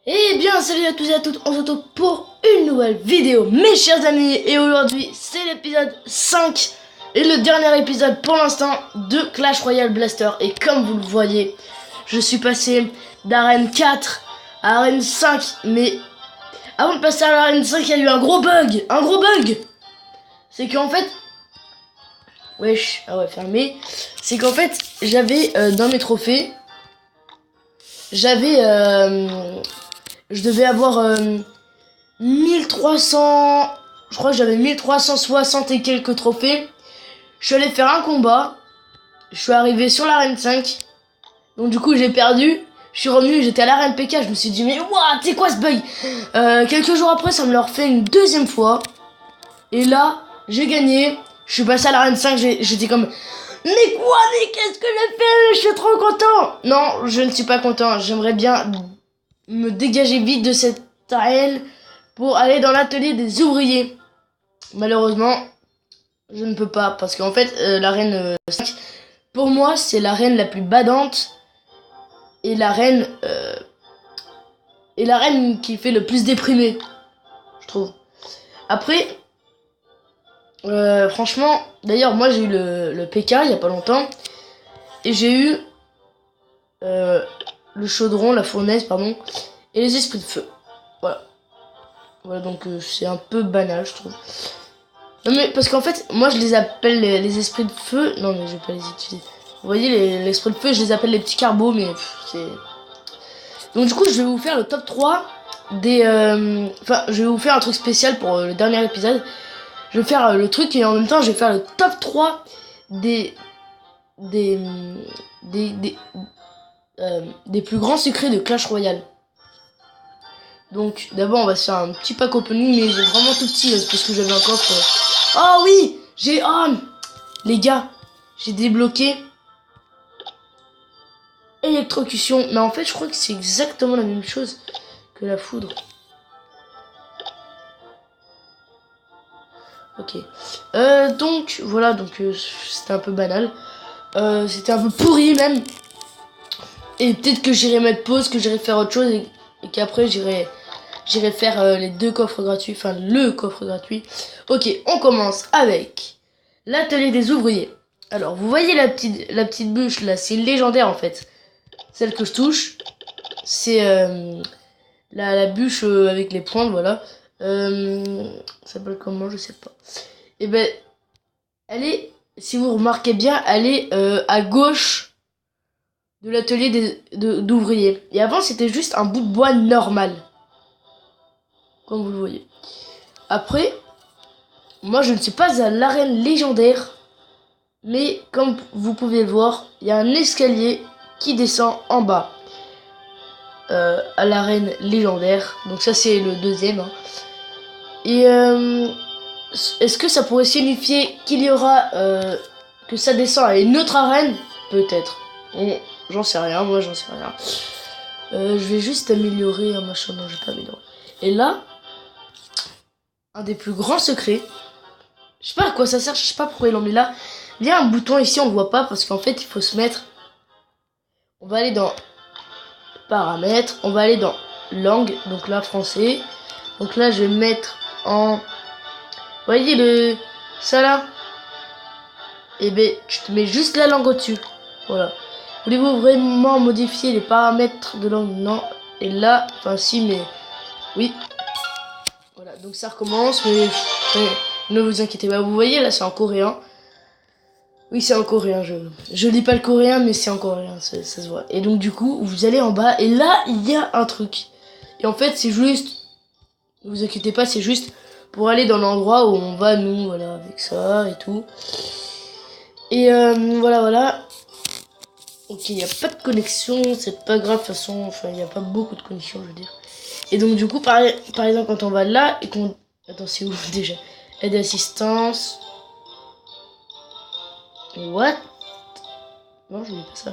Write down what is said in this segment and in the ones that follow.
Eh bien, salut à tous et à toutes, on se retrouve pour une nouvelle vidéo, mes chers amis, et aujourd'hui, c'est l'épisode 5, et le dernier épisode pour l'instant de Clash Royale Blaster, et comme vous le voyez, je suis passé d'arène 4 à arène 5, mais avant de passer à l'arène 5, il y a eu un gros bug, c'est qu'en fait, wesh, ah ouais, fermé, c'est qu'en fait, j'avais dans mes trophées, j'avais... je devais avoir 1300... Je crois que j'avais 1360 et quelques trophées. Je suis allé faire un combat. Je suis arrivé sur l'arène 5. Donc du coup j'ai perdu. Je suis revenu, j'étais à l'arène PK. Je me suis dit mais what, c'est quoi ce bug? Quelques jours après ça me l'a refait une deuxième fois. Et là j'ai gagné. Je suis passé à l'arène 5. J'étais comme... Mais quoi? Mais qu'est-ce que j'ai fait? Je suis trop content. Non, je ne suis pas content. J'aimerais bien me dégager vite de cette arène pour aller dans l'atelier des ouvriers. Malheureusement, je ne peux pas parce qu'en fait, l'arène 5, pour moi, c'est l'arène la plus badante et l'arène qui fait le plus déprimer, je trouve. Après, franchement, d'ailleurs, moi j'ai eu le PK il y a pas longtemps et j'ai eu le chaudron, la fournaise, pardon, et les esprits de feu. Voilà, donc c'est un peu banal, je trouve. Non mais parce qu'en fait, moi je les appelle les esprits de feu. Non mais je vais pas les utiliser. Vous voyez, les esprits de feu, je les appelle les petits carbeaux, mais c'est... Donc du coup, je vais vous faire le top 3 des... Enfin, je vais vous faire un truc spécial pour le dernier épisode. Je vais faire le truc et en même temps, je vais faire le top 3 des... Des... Des... Des, des plus grands secrets de Clash Royale. Donc d'abord, on va se faire un petit pack opening, mais j'ai vraiment tout petit, c'est parce que j'avais un coffre... Oh oui, j'ai... Oh, les gars, j'ai débloqué électrocution. Mais en fait, je crois que c'est exactement la même chose que la foudre. Ok. Donc, voilà, donc c'était un peu banal. C'était un peu pourri même. Et peut-être que j'irai mettre pause, que j'irai faire autre chose et qu'après j'irai faire les deux coffres gratuits. Enfin, le coffre gratuit. Ok, on commence avec l'atelier des ouvriers. Alors, vous voyez la petite bûche là, c'est légendaire en fait. Celle que je touche, c'est la bûche avec les pointes, voilà. Ça s'appelle comment, je sais pas. Et ben, elle est, si vous remarquez bien, elle est à gauche de l'atelier d'ouvriers. Et avant, c'était juste un bout de bois normal. Comme vous le voyez. Après, moi, je ne suis pas à l'arène légendaire. Mais comme vous pouvez le voir, il y a un escalier qui descend en bas. À l'arène légendaire. Donc ça, c'est le deuxième. Hein. Et est-ce que ça pourrait signifier qu'il y aura... que ça descend à une autre arène? Peut-être. Bon, j'en sais rien, moi j'en sais rien. Je vais juste améliorer un machin, non j'ai pas amélioré. Et là, un des plus grands secrets, je sais pas à quoi ça sert, je sais pas pourquoi ils l'ont mis là. Il y a un bouton ici, on le voit pas parce qu'en fait il faut se mettre... On va aller dans paramètres, on va aller dans langue, donc là français. Donc là je vais mettre en... Vous voyez ça là? Et ben tu te mets juste la langue au-dessus. Voilà. Voulez-vous vraiment modifier les paramètres de langue? Non. Et là, enfin si, mais oui. Voilà, donc ça recommence, mais ne vous inquiétez pas. Vous voyez, là, c'est en coréen. Oui, c'est en coréen. Je lis pas le coréen, mais c'est en coréen, ça se voit. Et donc du coup, vous allez en bas, et là, il y a un truc. Et en fait, c'est juste... Ne vous inquiétez pas, c'est juste pour aller dans l'endroit où on va, nous, voilà, avec ça et tout. Et voilà. Ok, il n'y a pas de connexion, c'est pas grave, de toute façon, enfin, il n'y a pas beaucoup de connexion, je veux dire. Et donc, du coup, par exemple, quand on va là et qu'on... Attends, c'est où déjà? Aide d'assistance. What? Non, je voulais pas ça.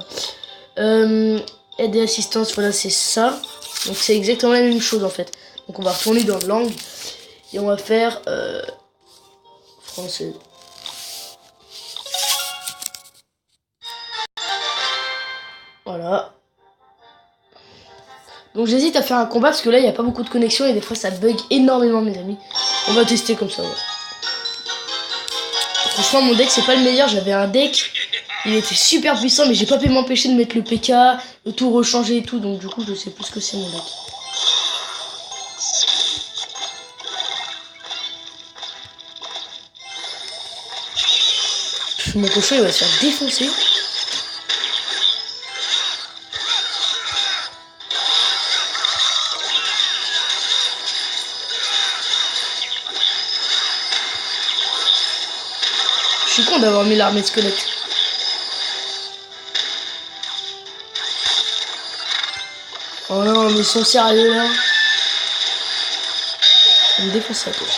Aide et assistance, voilà, c'est ça. Donc, c'est exactement la même chose, en fait. Donc, on va retourner dans langue et on va faire français. Voilà. Donc j'hésite à faire un combat parce que là il n'y a pas beaucoup de connexion et des fois ça bug énormément mes amis. On va tester comme ça. Ouais. Franchement mon deck c'est pas le meilleur, j'avais un deck, il était super puissant mais j'ai pas pu m'empêcher de mettre le PK, le tout rechanger et tout, donc du coup je sais plus ce que c'est mon deck. Mon cochon il va se faire défoncer. Je suis con d'avoir mis l'armée de squelettes. Oh non, mais ils sont sérieux là. On me défonce la tête.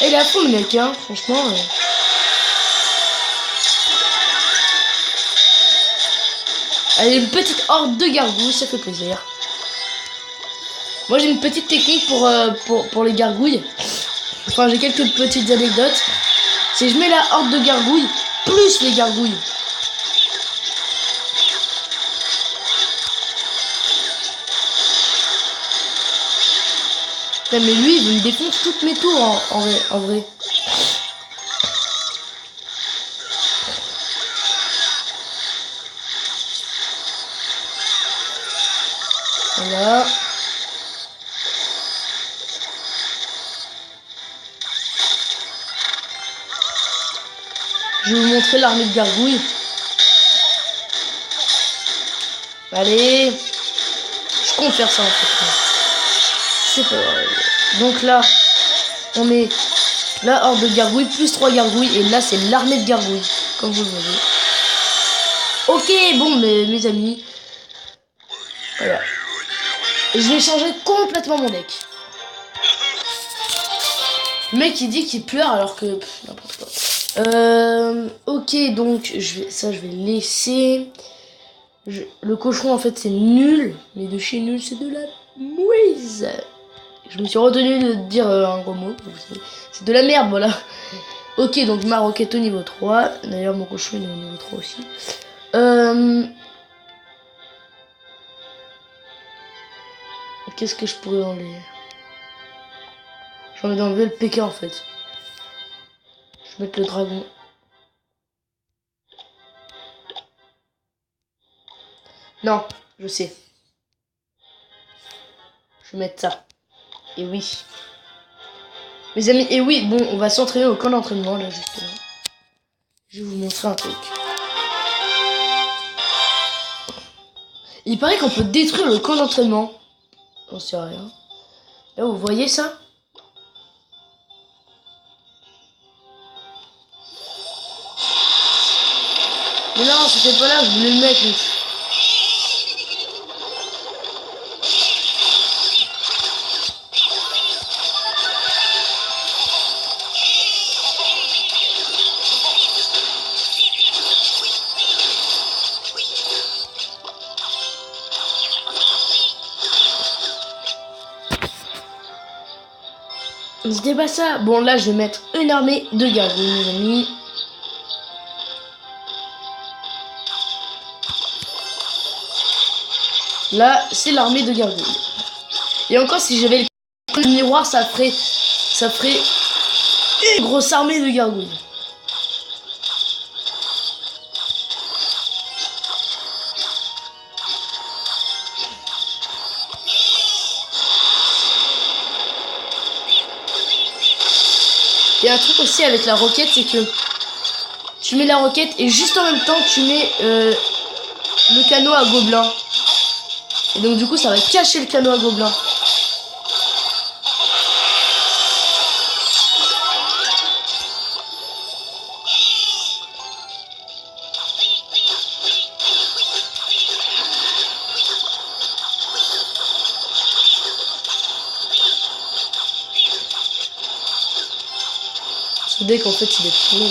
Et il est à fond le mec, hein, franchement. Allez, une petite horde de gargouilles, ça fait plaisir. Moi j'ai une petite technique pour les gargouilles. Enfin j'ai quelques petites anecdotes. C'est je mets la horde de gargouilles plus les gargouilles. Mais lui il me défonce toutes mes tours en vrai. Voilà. Je vais vous montrer l'armée de gargouilles. Allez. Je compte faire ça en fait. C'est pas vrai. Donc là, on met la horde de gargouilles plus 3 gargouilles. Et là, c'est l'armée de gargouilles. Comme vous le voyez. Ok, bon, mes amis. Voilà. Je vais changer complètement mon deck. Le mec, il dit qu'il pleure alors que... n'importe quoi. Ok, donc, je vais laisser. Le cochon, en fait, c'est nul. Mais de chez nul, c'est de la mouise. Je me suis retenu de dire un gros mot. C'est de la merde, voilà. Ok, donc ma roquette au niveau 3. D'ailleurs, mon cochon, il est au niveau 3 aussi. Qu'est-ce que je pourrais enlever? J'ai envie d'enlever le PK, en fait. Je vais mettre le dragon. Non, je sais. Je vais mettre ça. Et oui. Mes amis, et oui, bon, on va s'entraîner au camp d'entraînement, là, justement. Je vais vous montrer un truc. Il paraît qu'on peut détruire le camp d'entraînement. J'en sais rien. Là, vous voyez ça? Mais non, c'était pas là, je voulais le mettre. C'était pas ça. Bon, là, je vais mettre une armée de gargouilles, mes amis. Là, c'est l'armée de gargouilles. Et encore, si j'avais le miroir, ça ferait une grosse armée de gargouilles. Et un truc aussi avec la roquette, c'est que tu mets la roquette et juste en même temps, tu mets le canot à gobelins. Et donc du coup, ça va cacher le canot à gobelins. Ce deck en fait il est trop.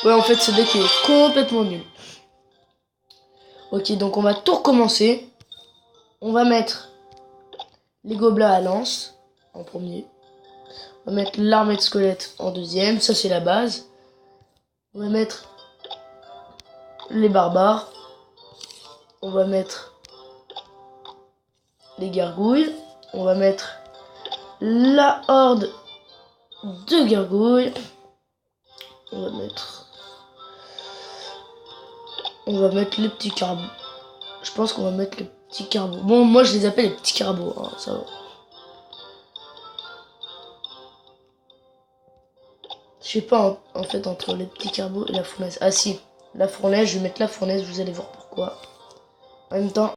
Ouais en fait ce deck il est complètement nul. Ok donc on va tout recommencer. On va mettre les gobelins à lance en premier. On va mettre l'armée de squelettes en deuxième. Ça c'est la base. On va mettre les barbares. On va mettre les gargouilles. On va mettre la horde de gargouilles. On va mettre les petits carabos. Je pense qu'on va mettre les petits carabos. Bon, moi je les appelle les petits carabos, hein, ça va. Je sais pas en fait entre les petits carabos et la fournaise. Ah si, la fournaise, je vais mettre la fournaise, vous allez voir pourquoi. En même temps,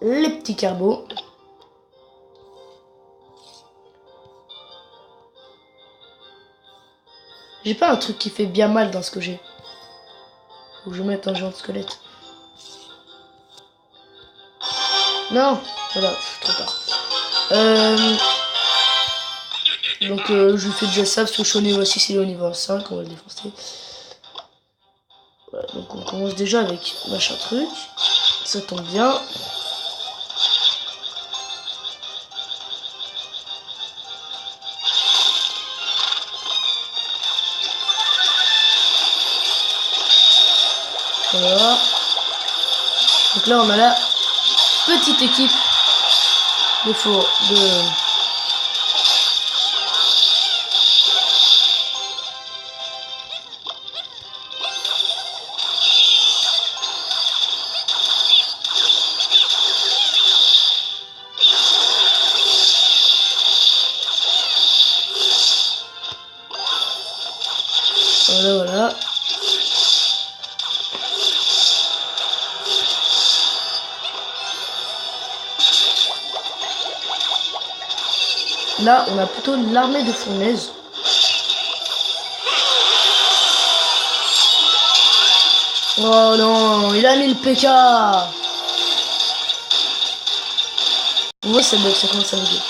les petits carabos. J'ai pas un truc qui fait bien mal dans ce que j'ai. Faut que je mette un géant de squelette. Non, voilà, trop tard. Donc je fais déjà ça parce que je suis au niveau 6 et au niveau 5, on va le défoncer. Voilà, donc on commence déjà avec machin truc. Ça tombe bien. Voilà. Donc là on a la petite équipe de faux de. Voilà. Là, on a plutôt l'armée de fournaise. Oh non, il a mis le PK. Ouais, ça bug, ça commence à bugger.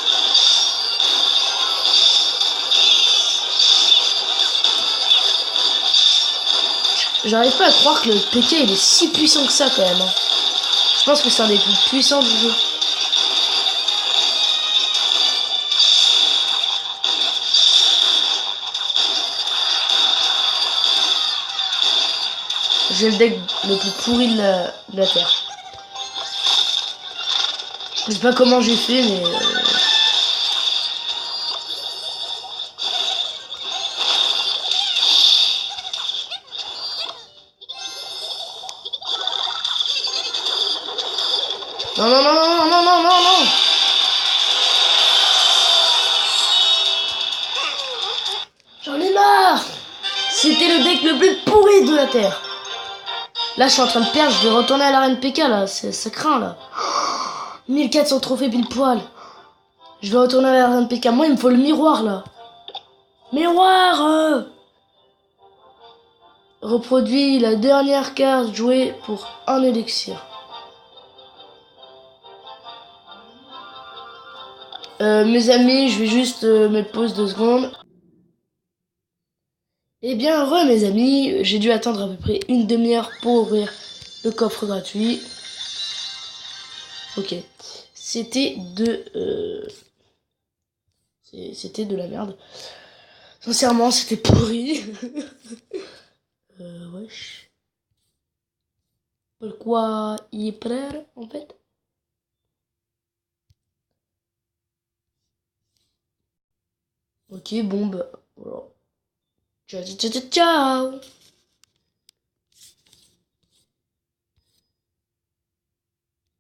J'arrive pas à croire que le PK il est si puissant que ça quand même. Hein. Je pense que c'est un des plus puissants du jeu. J'ai le deck le plus pourri de la Terre. Je sais pas comment j'ai fait, mais... Non, non, non, non, non, non, non, non. J'en ai marre. C'était le deck le plus pourri de la Terre. Là, je suis en train de perdre, je vais retourner à l'arène PK, là. Ça craint, là. 1400 trophées pile poil. Je vais retourner à l'arène PK. Moi, il me faut le miroir, là. Miroir Reproduit la dernière carte jouée pour un élixir. Mes amis, je vais juste mettre pause 2 secondes. Eh bien, heureux mes amis, j'ai dû attendre à peu près une demi-heure pour ouvrir le coffre gratuit. Ok, c'était c'était de la merde. Sincèrement, c'était pourri. Wesh. Pourquoi il est prêt en fait? Ok, bon bah, voilà. Ciao, ciao, ciao, ciao.